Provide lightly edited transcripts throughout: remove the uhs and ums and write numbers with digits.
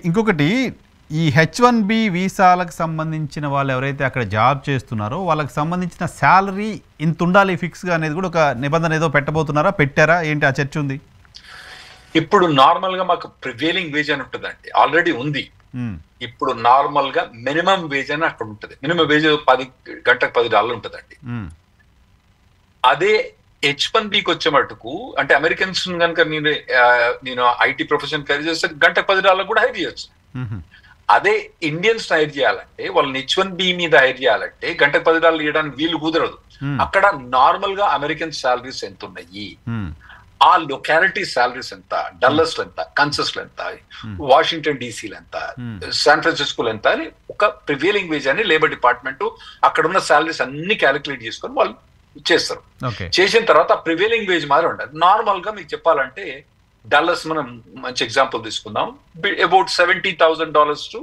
ఇంకొకటి ఈ H1B వీసాలకు సంబంధించిన వాళ్ళు ఎవరైతే అక్కడ జాబ్ చేస్తున్నారో వాళ్ళకి సంబంధించిన శాలరీ ఇంత ఉండాలి ఫిక్స్గా అనేది కూడా ఒక నిబంధన ఏదో పెట్టబోతున్నారా, పెట్టారా, ఏంటి ఆ చర్చ ఉంది? ఇప్పుడు నార్మల్ గా మాకు ప్రివేలింగ్ వేజ్ అని ఉంటుందండి, ఆల్రెడీ ఉంది. ఇప్పుడు నార్మల్ గా మినిమం వేజ్ అని అక్కడ ఉంటుంది. మినిమం వేజ్ గంటకు $10 ఉంటుందండి. అదే H1Bకి వచ్చే మటుకు అంటే అమెరికన్స్ కనుక నేను ఐటీ ప్రొఫెషన్ క్యారీ చేస్తే గంటకు $10 కూడా హైర్ చేయొచ్చు. అదే ఇండియన్స్ హైర్ చేయాలంటే, వాళ్ళని H1B మీద హైర్ చేయాలంటే గంటకు $10 ఇవ్వడానికి వీలు కుదరదు. అక్కడ నార్మల్ గా అమెరికన్ శాలరీస్ ఎంత ఉన్నాయి, ఆ లొకాలిటీ శాలరీస్ ఎంత, డల్లస్ లో ఎంత, కన్సస్ లో ఎంత, వాషింగ్టన్ డీసీలో ఎంత, శాన్ ఫ్రాన్సిస్కోలో ఎంత అని ఒక ప్రివేలింగ్ వేజ్ అని లేబర్ డిపార్ట్మెంట్ అక్కడ ఉన్న శాలరీస్ అన్ని క్యాలిక్యులేట్ చేసుకొని వాళ్ళు చేస్తారు. చేసిన తర్వాత ప్రివేలింగ్ వేజ్ మాత్రం ఉండదు. నార్మల్ గా మీకు చెప్పాలంటే డల్లస్ మనం మంచి ఎగ్జాంపుల్ తీసుకుందాం, అబౌట్ $70,000 to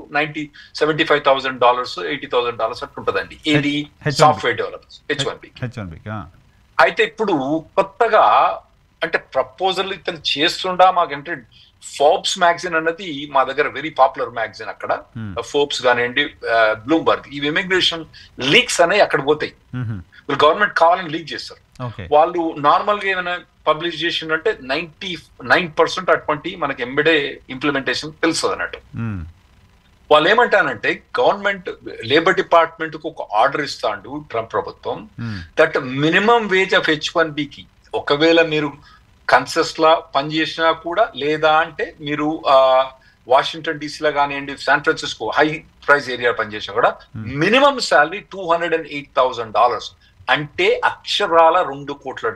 $75,000, $80,000 అట్లా ఉంటుందండి. ఇది సాఫ్ట్వేర్ డెవలపర్స్ H1B. అయితే ఇప్పుడు కొత్తగా అంటే ప్రపోజల్ ఇతను చేస్తుండా మాకంటే ఫోర్బ్స్ మ్యాగజైన్ అన్నది మా దగ్గర వెరీ పాపులర్ మ్యాగజైన్. అక్కడ ఫోర్బ్స్ కానివ్వండి, బ్లూంబర్గ్, ఇవి ఇమిగ్రేషన్ లీక్స్ అనేవి అక్కడ పోతాయి. గవర్నమెంట్ కావాలని లీక్ చేస్తారు. వాళ్ళు నార్మల్ గా ఏమైనా పబ్లిష్ చేసిందంటే 99% అటువంటి మనకి ఎంబెడే ఇంప్లిమెంటేషన్ తెలుస్తుంది అన్నట్టు. వాళ్ళు ఏమంటానంటే గవర్నమెంట్ లేబర్ డిపార్ట్మెంట్ కు ఒక ఆర్డర్ ఇస్తాడు ట్రంప్ ప్రభుత్వం, దట్ మినిమం వేజ్ ఆఫ్ H1Bకి ఒకవేళ మీరు కన్సెస్ లా పనిచేసినా కూడా, లేదా అంటే మీరు వాషింగ్టన్ డీసీలో కానివ్వండి, San Francisco high price area పనిచేసినా కూడా మినిమం శాలరీ $208,000 అంటే అక్షరాల 2 కోట్ల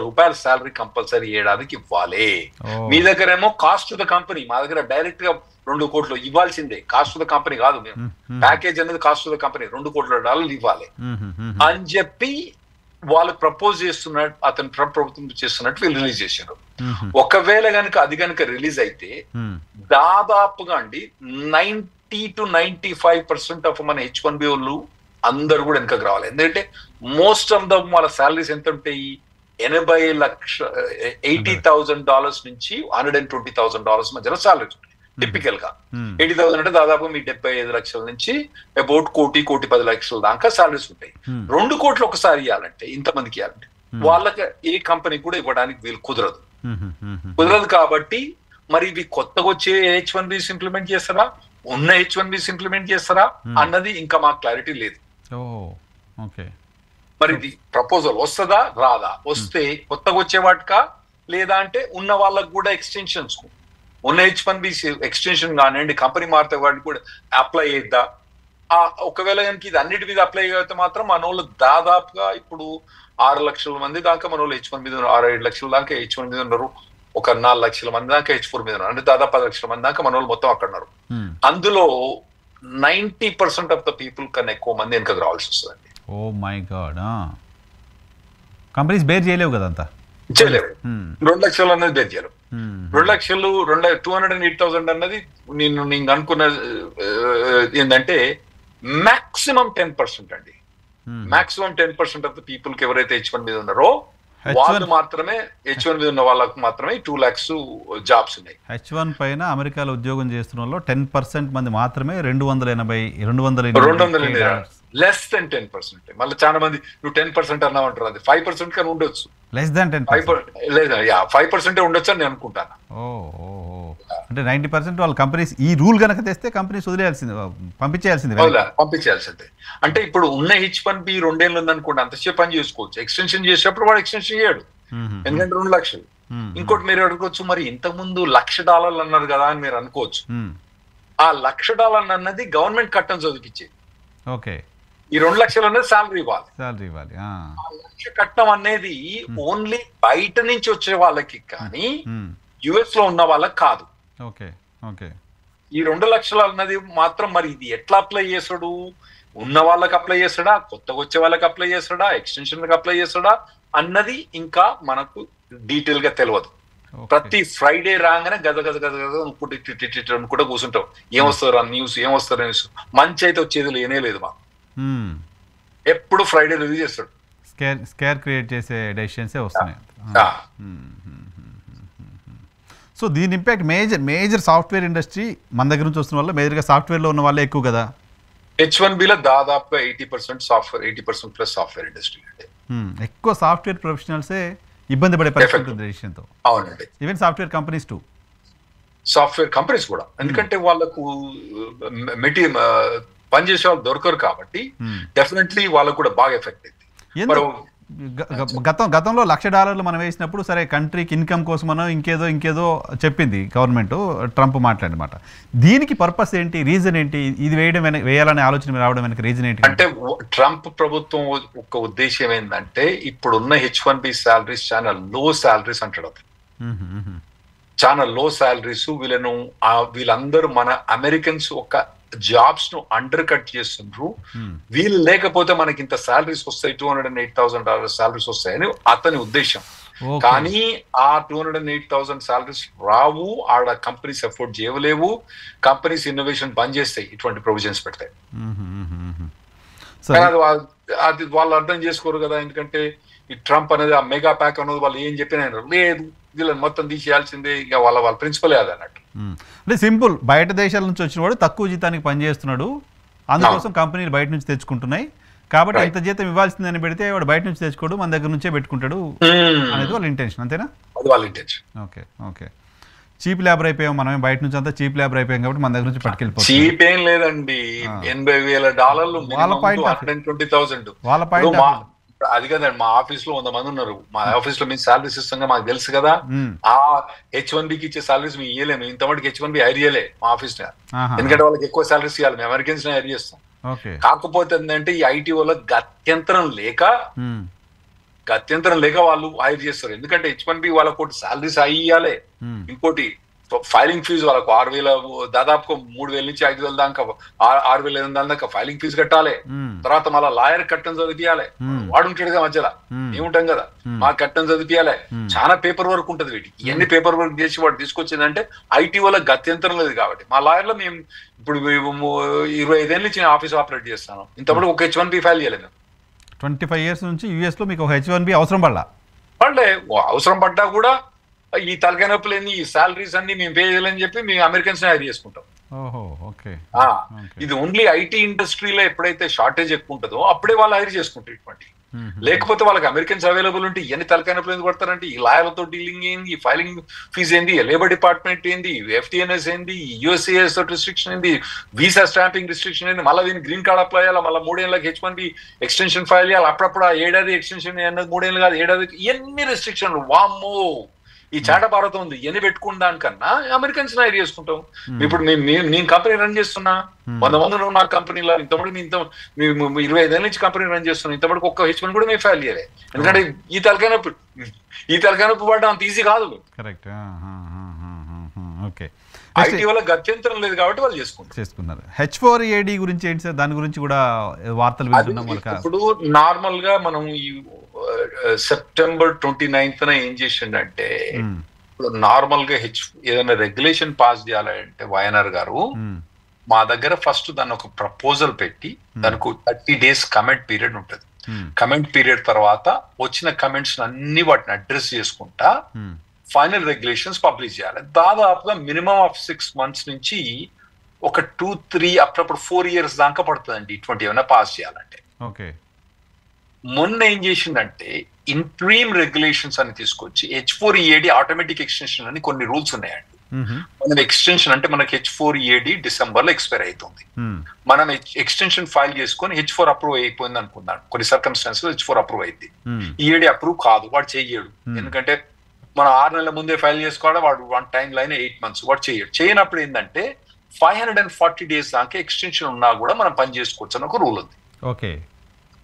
రూపాయల శాలరీ కంపల్సరీ ఏడాదికి ఇవ్వాలి. మీ దగ్గరేమో కాస్ట్ టు ద కంపెనీ, మా దగ్గర డైరెక్ట్ గా 2 కోట్లు ఇవ్వాల్సిందే, కాస్ట్ టు ద కంపెనీ కాదు. మేము ప్యాకేజ్ అనేది కాస్ట్ టు ద కంపెనీ, $2 కోట్ల ఇవ్వాలి అని చెప్పి వాళ్ళు ప్రపోజ్ చేస్తున్నట్టు, అతను ప్రభుత్వం చేస్తున్నట్టు వీళ్ళు రిలీజ్ చేశారు. ఒకవేళ కనుక అది కనుక రిలీజ్ అయితే దాదాపుగా అండి 90 to 95% ఆఫ్ మన H1B వాళ్ళు అందరు కూడా వెనకకు రావాలి. ఎందుకంటే మోస్ట్ ఆఫ్ ద వాళ్ళ శాలరీస్ ఎంత ఉంటాయి, $80,000 నుంచి $120,000 మధ్యలో శాలరీస్ ఉంటాయి టిపికల్ గా. 80,000 అంటే దాదాపు మీ 75 లక్షల నుంచి అబౌట్ $1,10,00,000 దాకా శాలరీస్ ఉంటాయి. 2 కోట్లు ఒకసారి ఇవ్వాలంటే, ఇంతమందికి ఇవ్వాలంటే వాళ్ళకి ఏ కంపెనీ కూడా ఇవ్వడానికి వీలు కుదరదు. కాబట్టి మరి ఇవి కొత్తగా వచ్చే H1Bs ఇంప్లిమెంట్ చేస్తారా, ఉన్న H1Bs ఇంప్లిమెంట్ చేస్తారా అన్నది ఇంకా మాకు క్లారిటీ లేదు. మరి ఇది ప్రపోజల్ వస్తుందా రాదా, వస్తే కొత్తగా వచ్చే వాటికా, లేదా అంటే ఉన్న వాళ్ళకు కూడా ఎక్స్టెన్షన్స్, ఉన్న H1Bs ఎక్స్టెన్షన్ కానివ్వండి, కంపెనీ మారితే వాటికి కూడా అప్లై చేద్దా. ఒకవేళ కనుక ఇది అన్నిటి మీద అప్లై అయితే మాత్రం మన వాళ్ళు దాదాపుగా ఇప్పుడు 6 లక్షల మంది దాకా మన వాళ్ళు H1 మీద 6-7 లక్షల దాకా H1 మీద ఉన్నారు. ఒక 4 లక్షల మంది దాకా H4 మీద ఉన్నారు. అంటే దాదాపు 10 లక్షల మంది దాకా మన వాళ్ళు మొత్తం అక్కడ ఉన్నారు. అందులో 90% ఆఫ్ ద పీపుల్ కన్నా ఎక్కువ మంది వెనకకు రావాల్సి వస్తుందండి. Oh my god, companies bear చేయలేవు కదంతా, చేయలేవు. 2 లక్షలు అన్నది బేర్ చేయలేవు. 2 లక్షలు 208,000 అన్నది నేను అనుకున్న ఏంటంటే మాక్సిమం 10% అండి. మాక్సిమం 10% ఆఫ్ ద పీపుల్ కి ఎవరైతే H1 మీద ఉన్నారో వాళ్ళు మాత్రమే, H1 మీద ఉన్న వాళ్ళకు మాత్రమే 2 lakhs జాబ్స్ ఉన్నాయి. H1 పైన అమెరికాలో ఉద్యోగం చేస్తున్న వాళ్ళు 10% మంది మాత్రమే, 280 లెస్ దెన్ 10%. మళ్ళీ చాలా మంది నువ్వు 10% అన్నామంటారు, అది 5% కానీ ఉండొచ్చు. లెస్ దాన్ 10% లేదా 5% ఉండొచ్చు అని నేను అనుకుంటాను. అంటే 90% వాళ్ళ కంపెనీస్ ఈ రూల్ కనుక తెస్తే కంపెనీస్ వదిలేయాల్సింది, పంపించేయాల్సిందే. అంటే ఇప్పుడు ఉన్న H1B 2 ఏళ్ళు ఉందనుకోండి, అంతసేపు పని చేసుకోవచ్చు. ఎక్స్టెన్షన్ చేసేటప్పుడు వాడు ఎక్స్టెన్షన్ చేయడు, ఎందుకంటే 2 లక్షలు. ఇంకోటి మీరు అడుకోవచ్చు, మరి ఇంతకుముందు $1,00,000 అన్నారు కదా అని మీరు అనుకోవచ్చు. ఆ $1,00,000 అన్నది గవర్నమెంట్ కట్టం చదివించేది. ఓకే, ఈ 2 లక్షలు అనేది శాలరీ ఇవ్వాలి. ఆ $1,00,000 కట్టడం అనేది ఓన్లీ బయట నుంచి వచ్చే వాళ్ళకి కానీ యుఎస్ లో ఉన్న వాళ్ళకి కాదు. ఈ 2 లక్షలు అన్నది మాత్రం మరి ఇది ఎట్లా అప్లై చేస్తాడు, ఉన్న వాళ్ళకి అప్లై చేస్తాడా, కొత్తగా వచ్చే వాళ్ళకి అప్లై చేస్తాడా, ఎక్స్టెన్షన్ అప్లై చేస్తాడా అన్నది ఇంకా మనకు డీటెయిల్ గా తెలియదు. ప్రతి ఫ్రైడే రాగానే గద అనుకుంటూ కూర్చుంటాం, ఏమొస్తారు న్యూస్, ఏమొస్తారు న్యూస్. మంచి అయితే వచ్చేది లేనే లేదు మాకు. ఎప్పుడు ఫ్రైడే రిలీజ్ చేస్తాడు, స్కేర్ క్రియేట్ చేసే డెసిషన్సే వస్తున్నాయి. సో దీని ఇంపాక్ట్ మేజర్ సాఫ్ట్వేర్ ఇండస్ట్రీ మన దగ్గర నుంచి వస్తున్న వల్ల మేజర్గా సాఫ్ట్వేర్లో ఉన్న వాళ్ళే ఎక్కువ కదా. H1Bలో దాదాపుగా 80% సాఫ్ట్వేర్, 80% ప్లస్ సాఫ్ట్వేర్ ఇండస్ట్రీ అంటే ఎక్కువ సాఫ్ట్వేర్ ప్రొఫెషనల్సే ఇబ్బంది పడే పరిస్థితి ఉంటుంది విషయంతో. అవునండి, even software companies two, software companies కూడా, ఎందుకంటే వాళ్ళకు మెటీరియల్ పనిచేసే వాళ్ళు దొరకరు కాబట్టి డెఫినెట్లీ వాళ్ళకు కూడా బాగా ఎఫెక్ట్ అయింది. గతంలో $1,00,000 మనం వేసినప్పుడు సరే కంట్రీకి ఇన్కమ్ కోసమనో ఇంకేదో చెప్పింది గవర్నమెంట్, ట్రంప్ మాట్లాడినమాట. దీనికి పర్పస్ ఏంటి, రీజన్ ఏంటి, ఇది వేయాలనే ఆలోచన రావడం వెనక రీజన్ ఏంటి అంటే ట్రంప్ ప్రభుత్వం ఒక ఉద్దేశం ఏంటంటే ఇప్పుడున్న H1B శాలరీస్ చాలా లో శాలరీస్ అంటాడు. చాలా లో శాలరీస్, వీళ్ళందరూ మన అమెరికన్స్ ఒక జాబ్స్ ను అండర్ కట్ చేస్తుండ్రు. వీళ్ళు లేకపోతే మనకి ఇంత శాలరీస్ వస్తాయి, $208,000 శాలరీస్ వస్తాయని అతని ఉద్దేశం. కానీ ఆ 208,000 శాలరీస్ రావు, ఆడ కంపెనీస్ ఎఫోర్డ్ చేయలేవు, కంపెనీస్ ఇన్నోవేషన్ బంద్ చేస్తాయి ఇటువంటి ప్రొవిజన్స్ పెడతాయి. అది వాళ్ళు అర్థం చేసుకోరు కదా, ఎందుకంటే ఈ ట్రంప్ అనేది ఆ మెగా ప్యాక్ అనేది వాళ్ళు ఏం చెప్పినా లేదు, వీళ్ళని మొత్తం తీసేయాల్సిందే, ఇక వాళ్ళ ప్రిన్సిపలే అది అన్నట్టు. అంటే సింపుల్, బయట దేశాల నుంచి వచ్చిన వాడు తక్కువ జీతానికి పనిచేస్తున్నాడు, అందుకోసం కంపెనీలు బయట నుంచి తెచ్చుకుంటున్నాయి కాబట్టి ఇంత జీతం ఇవ్వాల్సిందని పెడితే వాడు బయట నుంచి తెచ్చుకోడు, మన దగ్గర నుంచే పెట్టుకుంటాడు అనేది వాళ్ళ ఇంటెన్షన్, అంతేనా? అది వాళ్ళ ఇంటెన్షన్. ఓకే చీప్ లేబర్ అయిపోయాం మనం, బయట నుంచి అంతా చీప్ లేబర్ అయిపోయాం కాబట్టి మన దగ్గర నుంచి పట్టుకెళ్ళిపోతాం. చీప్ ఏం లేదండి, $80,000 వాళ్ళ పాయింట్. వాళ్ళ పాయింట్ అది కదండి. మా ఆఫీస్ లో 100 మంది ఉన్నారు, మా ఆఫీస్ లో మేము శాలరీస్ ఇస్తాం, మాకు తెలుసు కదా. ఆ H1Bకి ఇచ్చే శాలరీస్ మేము ఇయ్యలేము, ఇంతమందికి H1B హైర్ చేయలే మా ఆఫీస్ ని, ఎందుకంటే వాళ్ళకి ఎక్కువ శాలరీస్ ఇవ్వాలి, మేము అమెరికన్స్ హైర్ చేస్తాం. కాకపోతే ఏంటంటే ఈ ఐటీ వల్ల గత్యంతరం లేక వాళ్ళు హైర్ చేస్తారు, ఎందుకంటే H1B వాళ్ళకు శాలరీస్ హై ఇవ్వాలి, ఇంకోటి ఫైలింగ్ ఫీజు వాళ్ళకు 6,000 దాదాపు 3,000 నుంచి 5,000 దాకా 6,500 దాకా ఫైలింగ్ ఫీజు కట్టాలి. తర్వాత మళ్ళీ లాయర్ కట్టడం చదివియాలి, వాడు ఉంటాడు కదా మధ్యలో, ఏముంటాం కదా, మా కట్టడం చదివియాలి, చాలా పేపర్ వర్క్ ఉంటుంది వీటికి. ఇవన్నీ పేపర్ వర్క్ చేసి వాడు తీసుకొచ్చిందంటే ఐటీ వల్ల గత్యంతరం లేదు కాబట్టి మా లాయర్లో మేము ఇప్పుడు 25 ఏళ్ళ నుంచి ఆఫీస్ ఆపరేట్ చేస్తాను, ఇంతప్పుడు ఒక H1B ఫైల్ చేయలేదు. 25 years నుంచి US లో మీకు ఒక H1B అవసరం అవసరం పడ్డా కూడా ఈ తలకాయ నొప్పులు ఏంది, ఈ శాలరీస్ అన్ని మేము పే చేయాలని చెప్పి మేము అమెరికన్స్ హైర్ చేసుకుంటాం. ఇది ఓన్లీ ఐటీ ఇండస్ట్రీలో ఎప్పుడైతే షార్టేజ్ ఎక్కువ ఉంటుందో అప్పుడే వాళ్ళు హైర్ చేసుకుంటారు ఇటువంటి. లేకపోతే వాళ్ళకి అమెరికన్స్ అవైలబుల్ ఉంటే ఎన్ని తలకాయ నొప్పులు ఎందుకు పడతారంటే ఈ లాయర్లతో డీలింగ్ ఏంది, ఈ ఫైలింగ్ ఫీజు ఏంది, లేబర్ డిపార్ట్మెంట్ ఏంది, FTNS ఏంది, USCIS తోటి రిస్ట్రిక్షన్ ఏంది, వీసా స్టాంపింగ్ రిస్ట్రిక్షన్ ఏంది, మళ్ళీ దీన్ని గ్రీన్ కార్డ్ అప్లై చేయాలి, మళ్ళీ 3 ఏళ్ళకి H1B ఎక్స్టెన్షన్ ఫైల్ చేయాలి, అప్పుడప్పుడు 7 ఏడాది ఎక్స్టెన్షన్ 3 ఏళ్ళు కాదు 7 ఏడాది, ఎన్ని రెస్ట్రిక్షన్లు వామ్మో. ఈ చాట భారతం ఉంది, ఎన్ని పెట్టుకున్న దానికన్నా అమెరికన్స్ హైర్ చేసుకుంటాం. ఇప్పుడు నేను కంపెనీ రన్ చేస్తున్నా, 100 మంది ఉన్నారు నా కంపెనీలో, ఇంతవరకు 25 ఏళ్ళ నుంచి కంపెనీ రన్ చేస్తున్నా, ఇంతవరకు ఒక్క H1 కూడా మేము ఫైల్ చేయలేదు, ఎందుకంటే ఈ తలకాయ నొప్పి పడడం అంత ఈజీ కాదు. ఐటీ వల్ల గత్యంతరం లేదు కాబట్టి వాళ్ళు చేసుకున్నారు. H4EAD గురించి ఏంటి సార్, దాని గురించి కూడా వార్తలు వింటున్నాం. ఇప్పుడు నార్మల్ గా మనం ఈ September 29th ఏం చేసిండంటే, ఇప్పుడు నార్మల్ గా ఏదైనా రెగ్యులేషన్ పాస్ చేయాలంటే వైఎన్ఆర్ గారు మా దగ్గర ఫస్ట్ దాన్ని ఒక ప్రపోజల్ పెట్టి దానికి 30 days కమెంట్ పీరియడ్ ఉంటుంది. కమెంట్ పీరియడ్ తర్వాత వచ్చిన కమెంట్స్ అన్ని వాటిని అడ్రస్ చేసుకుంటా ఫైనల్ రెగ్యులేషన్స్ పబ్లిష్ చేయాలి. దాదాపుగా మినిమం ఆఫ్ 6 months నుంచి ఒక 2-3 అప్పుడప్పుడు 4 years దాకా పడుతుందండి ఇటువంటి ఏమైనా పాస్ చేయాలంటే. మొన్న ఏం చేసిందంటే ఇంట్రీమ్ రెగ్యులేషన్స్ అని తీసుకొచ్చి H4EAD ఆటోమేటిక్ ఎక్స్టెన్షన్ అని కొన్ని రూల్స్ ఉన్నాయండి. మనం ఎక్స్టెన్షన్ అంటే మనకి H4EAD డిసెంబర్ లో ఎక్స్పైర్ అవుతుంది, మనం ఎక్స్టెన్షన్ ఫైల్ చేసుకొని H4 అప్రూవ్ అయిపోయింది అనుకుందాం, కొన్ని సర్కమ్స్టాన్సెస్ H4 అప్రూవ్ అయింది, EAD అప్రూవ్ కాదు, వాడు చెయ్యడు, ఎందుకంటే మనం 6 నెలల ముందే ఫైల్ చేసుకోవాలి, వాడు 1 time లైన్ 8 months వాడు చేయనప్పుడు ఏంటంటే 540 days దాకా ఎక్స్టెన్షన్ ఉన్నా కూడా మనం పని చేసుకోవచ్చు అని ఒక రూల్ ఉంది.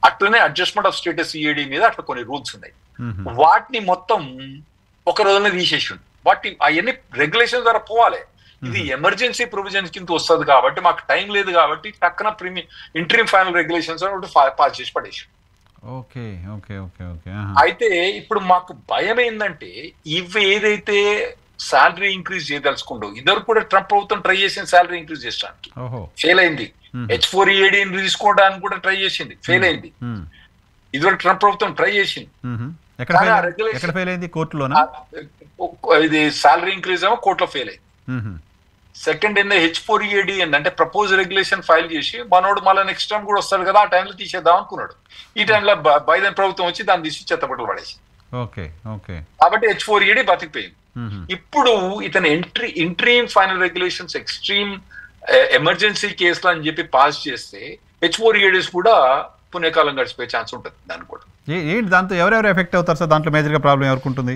అట్లనే అడ్జస్ట్మెంట్ ఆఫ్ స్టేటస్ EAD మీద అట్లా కొన్ని రూల్స్ ఉన్నాయి, వాటిని మొత్తం ఒక రోజునే తీసేసి వాటి అవన్నీ రెగ్యులేషన్ ద్వారా పోవాలి. ఇది ఎమర్జెన్సీ ప్రొవిజన్స్ కింద వస్తుంది కాబట్టి మాకు టైం లేదు కాబట్టి టక్కన ఇంటరీమ్ ఫైనల్ రెగ్యులేషన్స్ పాస్ చేసి పడేసి. అయితే ఇప్పుడు మాకు భయం ఏంటంటే ఇవి ఏదైతే శాలరీ ఇంక్రీజ్ చేయదలుచుకుంటూ ఇద్దరు కూడా ట్రంప్ ప్రభుత్వం ట్రై చేసింది శాలరీ ఇంక్రీజ్ చేయడానికి, ఫెయిల్ అయింది. H4EAD తీసుకోవడానికి కూడా ట్రై చేసింది, ఫెయిల్ అయింది. ఇదివరకు ట్రంప్ ప్రభుత్వం ట్రై చేసింది, ఎక్కడ ఫెయిల్ అయింది? కోర్టులోనా? ఇది సాలరీ ఇంక్రీజ్ ఏమో కోర్టులో ఫెయిల్ అయింది. సెకండ్ ఏంటంటే H4EAD అంటే ప్రపోజ్ రెగ్యులేషన్ ఫైల్ చేసి మనోడు మళ్ళీ నెక్స్ట్ టైం కూడా వస్తాడు కదా, ఆ టైంలో తీసేద్దాం అనుకున్నాడు. ఈ టైంలో బైడెన్ ప్రభుత్వం వచ్చి దాన్ని తీసి చెత్తపట్టలు పడేసి, కాబట్టి H4EAD బతికిపోయింది. ఇప్పుడు ఇతను interim final regulations extreme emergency కేసులు అని చెప్పి పాస్ చేస్తే H4EADs కూడా పుణ్యకాలం గడిచిపోయే ఛాన్స్ ఉంటుంది. దాన్ని కూడా ఏంటి దాంతో ఎవరెవరు ఎఫెక్ట్ అవుతారు సార్? దాంట్లో మేజర్గా ప్రాబ్లం ఎవరికి ఉంటుంది?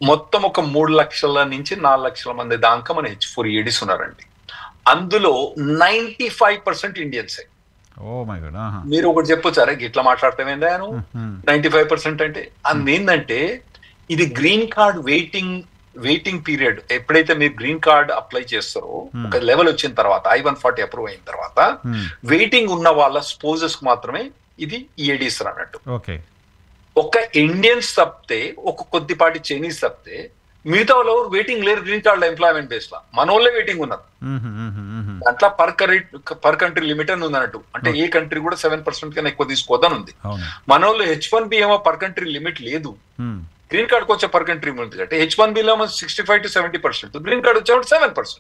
మొత్తం ఒక 3 లక్షల నుంచి 4 లక్షల మంది దాకా మన H4EADs ఉన్నారండి. అందులో 95% ఇండియన్సే. మీరు ఒకటి చెప్పొచ్చారా ఇట్లా మాట్లాడతామేందా 95% అంటే? ఏంటంటే ఇది గ్రీన్ కార్డ్ వెయిటింగ్ పీరియడ్. ఎప్పుడైతే మీరు గ్రీన్ కార్డ్ అప్లై చేస్తారో ఒక లెవెల్ వచ్చిన తర్వాత I-140 అప్రూవ్ అయిన తర్వాత వెయిటింగ్ ఉన్న వాళ్ళ స్పోజెస్ మాత్రమే ఇది EADs అన్నట్టు. ఒక ఇండియన్స్ తప్పితే, ఒక కొద్దిపాటి చైనీస్ తప్పితే మిగతా వాళ్ళు వెయిటింగ్ లేరు గ్రీన్ కార్డ్ ఎంప్లాయ్మెంట్ బేస్ లా. మన వాళ్ళే వెయిటింగ్ ఉన్నారు. దాంట్లో పర్ కంట్రీ లిమిట్ అని ఉంది అన్నట్టు. అంటే ఏ కంట్రీ కూడా 7% కన్నా ఎక్కువ తీసుకోవద్దని ఉంది. మన వాళ్ళు H1B ఏమో పర్ కంట్రీ లిమిట్ లేదు, గ్రీన్ కార్డ్కి వచ్చే పర్ కంట్రీ ఉంది. అంటే H1Bలో 65 to 70%, గ్రీన్ కార్డ్ వచ్చేవాడు 7%.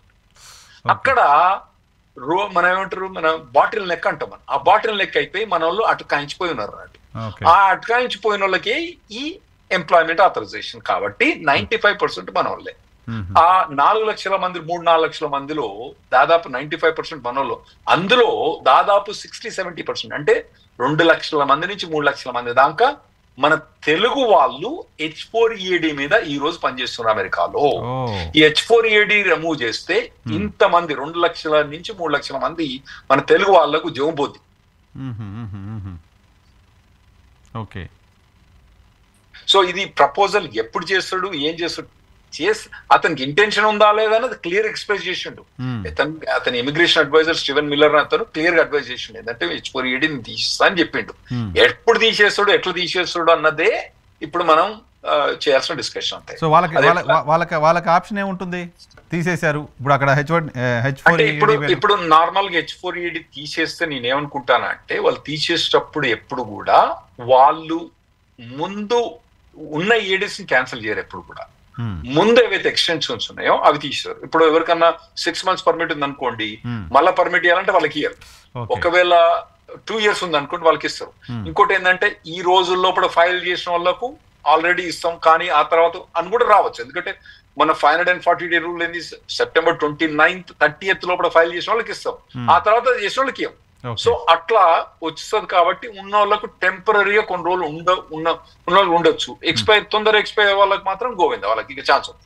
అక్కడ మనం ఏమంటారు, మన బాటిల్ నెక్ అంటాం. ఆ బాటిల్ నెక్ అయిపోయి మన వాళ్ళు అటు కాయించిపోయి ఉన్నారు అన్నట్టు. ఆ అటకాయించిపోయిన వాళ్ళకి ఈ ఎంప్లాయ్మెంట్ ఆథరైజేషన్. కాబట్టి 95% మన వాళ్ళే. ఆ 4 లక్షల మంది 3-4 లక్షల మందిలో దాదాపు 95% మన వాళ్ళు. అందులో దాదాపు 60-70% అంటే 2 లక్షల మంది నుంచి 3 లక్షల మంది దాకా మన తెలుగు వాళ్ళు H4EAD మీద ఈ రోజు పనిచేస్తున్నారు అమెరికాలో. ఈ H4EAD రిమూవ్ చేస్తే ఇంతమంది 2 లక్షల నుంచి 3 లక్షల మంది మన తెలుగు వాళ్లకు జోంపోద్ది. సో ఇది ప్రపోజల్ ఎప్పుడు చేస్తాడు, ఏం చేస్తాడు, అతనికి ఇంటెన్షన్ ఉందా లేదా అనేది క్లియర్ ఎక్స్ప్రెస్ చేసిండు. అతని ఇమిగ్రేషన్ అడ్వైజర్ స్టీవెన్ మిల్లర్ అతను క్లియర్ గా అడ్వైజ్ చేసిండు. ఏంటంటే H4EAD తీసేస్తా అని చెప్పిండు. ఎప్పుడు తీసేస్తాడు, ఎట్లా తీసేస్తాడు అన్నదే ఇప్పుడు మనం చేయాల్సిన డిస్కషన్ అంతే. సో వాళ్ళకి ఆప్షన్ ఏముంటుంది? తీసేశారు ఇప్పుడు అక్కడ ఇప్పుడు నార్మల్ గా H4EAD తీసేస్తే నేనేమనుకుంటానంటే, వాళ్ళు తీసేసేటప్పుడు ఎప్పుడు కూడా వాళ్ళు ముందు ఉన్న EADs ని క్యాన్సిల్ చేయరు. ఎప్పుడు కూడా ముందు ఏవైతే ఎక్స్టెన్షన్స్ ఉన్నాయో అవి తీసేస్తారు. ఇప్పుడు ఎవరికన్నా 6 months పర్మిట్ ఉంది అనుకోండి, మళ్ళీ పర్మిట్ ఇవ్వాలంటే వాళ్ళకి ఇయ్యరు. ఒకవేళ 2 years ఉంది అనుకోండి వాళ్ళకి ఇస్తారు. ఇంకోటి ఏంటంటే ఈ రోజుల్లో ఫైల్ చేసిన వాళ్ళకు ఆల్రెడీ ఇస్తాం, కానీ ఆ తర్వాత అని కూడా రావచ్చు. ఎందుకంటే మన 540-day రూల్ ఏంది, September 29th 30th లోపల ఫైల్ చేసిన వాళ్ళకి ఇస్తాం, ఆ తర్వాత చేసిన వాళ్ళకి ఇవ్వం. సో అట్లా వస్తుంది. కాబట్టి ఉన్న వాళ్ళకు టెంపరీగా కొన్ని రోజులు ఉన్న వాళ్ళు ఉండొచ్చు. తొందర ఎక్స్పైర్ వాళ్ళకి మాత్రం గోవింద వాళ్ళకి ఇక ఛాన్స్ ఉంది.